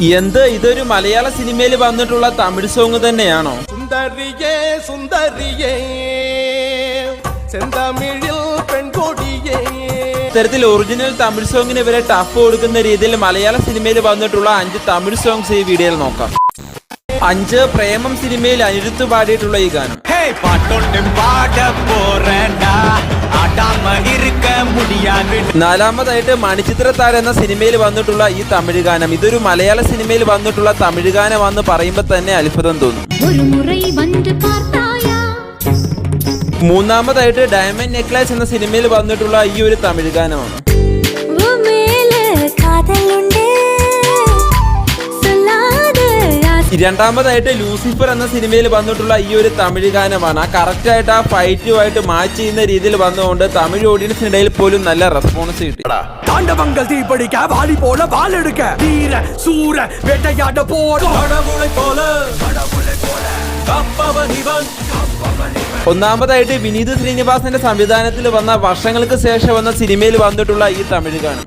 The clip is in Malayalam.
എന്ത് ഇതൊരു മലയാള സിനിമയിൽ വന്നിട്ടുള്ള തമിഴ് സോങ് തന്നെയാണോ? സുന്ദരിയേ സുന്ദരിയേ ചെന്തമിഴിൽ പെൺകൊടിയേ. ഇത്തരത്തിൽ ഒറിജിനൽ തമിഴ് സോങ്ങിന് ഇവരെ ടഫ് കൊടുക്കുന്ന രീതിയിൽ മലയാള സിനിമയിൽ വന്നിട്ടുള്ള 5 തമിഴ് സോങ്സ് ഈ വീഡിയോയിൽ നോക്കാം. 5 പ്രേമം സിനിമയിൽ അനിരുദ്ധ് പാടിയിട്ടുള്ള ഈ ഗാനം. നാലാമതായിട്ട് മണിച്ചിത്രത്താഴ് എന്ന സിനിമയിൽ വന്നിട്ടുള്ള ഈ തമിഴ് ഗാനം. ഇതൊരു മലയാള സിനിമയിൽ വന്നിട്ടുള്ള തമിഴ് ഗാനമാണെന്ന് പറയുമ്പോൾ തന്നെ അത്ഭുതം തോന്നും. മൂന്നാമതായിട്ട് ഡയമണ്ട് നെക്ലേസ് എന്ന സിനിമയിൽ വന്നിട്ടുള്ള ഈ ഒരു തമിഴ് ഗാനമാണ്. രണ്ടാമതായിട്ട് ലൂസിഫർ എന്ന സിനിമയിൽ വന്നിട്ടുള്ള ഈ ഒരു തമിഴ് ഗാനമാണ്. കറക്റ്റ് ആയിട്ട് ആ ഫൈറ്റുമായിട്ട് മാച്ച് ചെയ്യുന്ന രീതിയിൽ വന്നുകൊണ്ട് തമിഴ് ഓഡിയൻസിനിടയിൽ പോലും നല്ല റെസ്പോൺസ് കിട്ടി. ഒന്നാമതായിട്ട് വിനീത് ശ്രീനിവാസന്റെ സംവിധാനത്തിൽ വന്ന വർഷങ്ങൾക്ക് ശേഷം വന്ന സിനിമയിൽ വന്നിട്ടുള്ള ഈ തമിഴ് ഗാനം.